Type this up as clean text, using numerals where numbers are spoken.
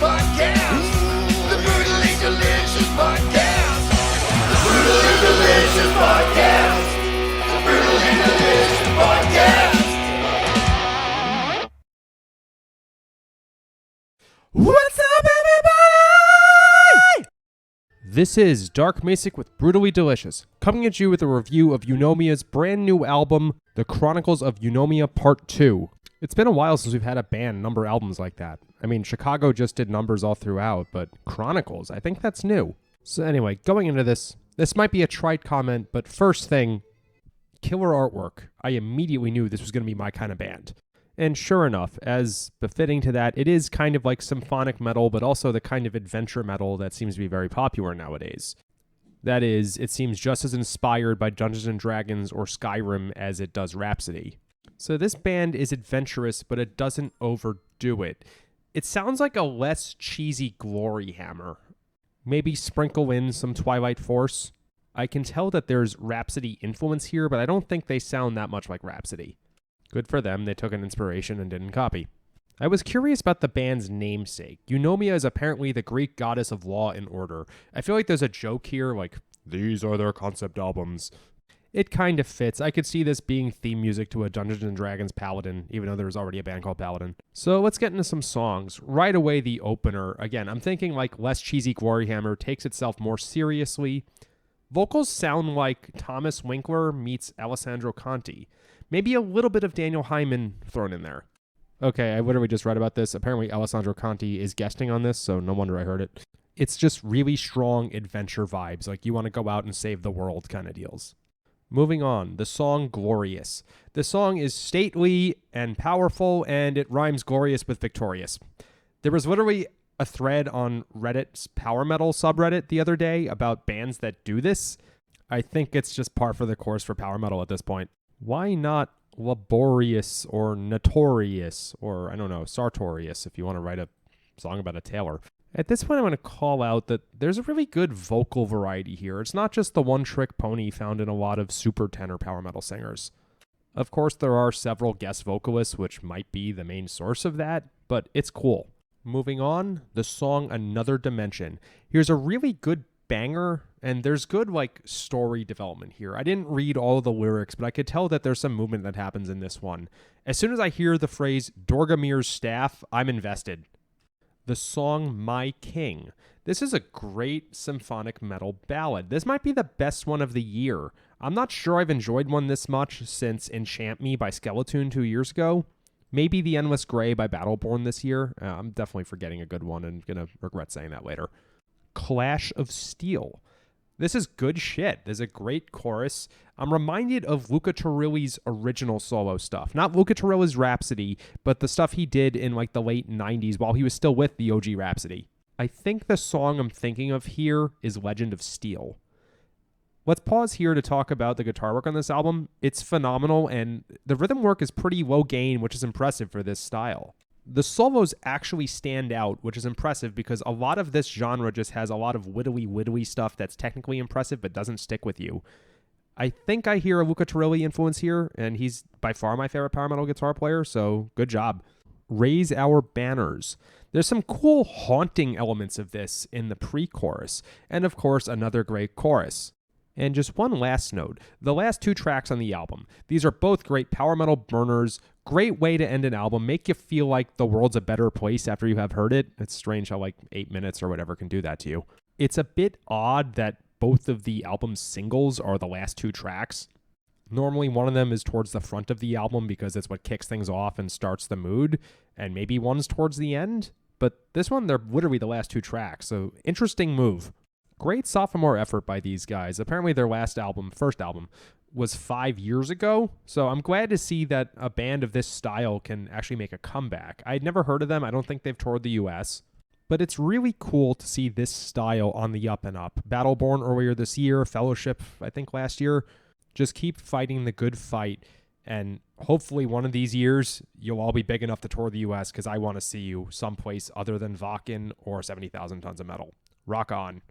Podcast. The Brutally Delicious Podcast. The Brutally Delicious Podcast. The Brutally Delicious Podcast. What's up, everybody? This is Dark Macek with Brutally Delicious, coming at you with a review of Eunomia's brand new album, The Chronicles of Eunomia Part.2. It's been a while since we've had a band number albums like that. I mean, Chicago just did numbers all throughout, but Chronicles, I think that's new. So anyway, going into this might be a trite comment, but first thing, killer artwork. I immediately knew this was going to be my kind of band. And sure enough, as befitting to that, it is kind of like symphonic metal, but also the kind of adventure metal that seems to be very popular nowadays. That is, it seems just as inspired by Dungeons & Dragons or Skyrim as it does Rhapsody. So this band is adventurous, but it doesn't overdo it. It sounds like a less cheesy Glory Hammer. Maybe sprinkle in some Twilight Force. I can tell that there's Rhapsody influence here, but I don't think they sound that much like Rhapsody. Good for them, they took an inspiration and didn't copy. I was curious about the band's namesake. Eunomia is apparently the Greek goddess of law and order. I feel like there's a joke here, like, these are their concept albums. It kind of fits. I could see this being theme music to a Dungeons & Dragons Paladin, even though there was already a band called Paladin. So let's get into some songs. Right away, the opener. Again, I'm thinking like less cheesy Glory Hammer, takes itself more seriously. Vocals sound like Thomas Winkler meets Alessandro Conti. Maybe a little bit of Daniel Hyman thrown in there. Okay, I literally just read about this. Apparently, Alessandro Conti is guesting on this, so no wonder I heard it. It's just really strong adventure vibes, like you want to go out and save the world kind of deals. Moving on, the song Glorious. The song is stately and powerful, and it rhymes glorious with victorious. There was literally a thread on Reddit's Power Metal subreddit the other day about bands that do this. I think it's just par for the course for Power Metal at this point. Why not laborious or notorious or, I don't know, sartorious if you want to write a song about a tailor? At this point, I want to call out that there's a really good vocal variety here. It's not just the one-trick pony found in a lot of super tenor power metal singers. Of course, there are several guest vocalists, which might be the main source of that, but it's cool. Moving on, the song Another Dimension. Here's a really good banger, and there's good, story development here. I didn't read all of the lyrics, but I could tell that there's some movement that happens in this one. As soon as I hear the phrase Dorgamir's staff, I'm invested. The song My King. This is a great symphonic metal ballad. This might be the best one of the year. I'm not sure I've enjoyed one this much since Enchant Me by Skeleton 2 years ago. Maybe The Endless Grey by Battleborn this year. I'm definitely forgetting a good one and going to regret saying that later. Clash of Steel. This is good shit. There's a great chorus. I'm reminded of Luca Turilli's original solo stuff. Not Luca Turilli's Rhapsody, but the stuff he did in the late 90s while he was still with the OG Rhapsody. I think the song I'm thinking of here is Legend of Steel. Let's pause here to talk about the guitar work on this album. It's phenomenal, and the rhythm work is pretty low gain, which is impressive for this style. The solos actually stand out, which is impressive because a lot of this genre just has a lot of widdly stuff that's technically impressive but doesn't stick with you. I think I hear a Luca Turilli influence here, and he's by far my favorite power metal guitar player, so good job. Raise Our Banners. There's some cool haunting elements of this in the pre-chorus, and of course another great chorus. And just one last note, the last two tracks on the album. These are both great power metal burners, great way to end an album, make you feel like the world's a better place after you have heard it. It's strange how 8 minutes or whatever can do that to you. It's a bit odd that both of the album's singles are the last two tracks. Normally one of them is towards the front of the album because it's what kicks things off and starts the mood, and maybe one's towards the end. But this one, they're literally the last two tracks, so interesting move. Great sophomore effort by these guys. Apparently their first album, was 5 years ago, so I'm glad to see that a band of this style can actually make a comeback. I'd never heard of them. I don't think they've toured the US, but it's really cool to see this style on the up and up. Battleborn earlier this year, Fellowship, I think last year. Just keep fighting the good fight, and hopefully one of these years, you'll all be big enough to tour the US because I want to see you someplace other than Wacken or 70,000 Tons of Metal. Rock on.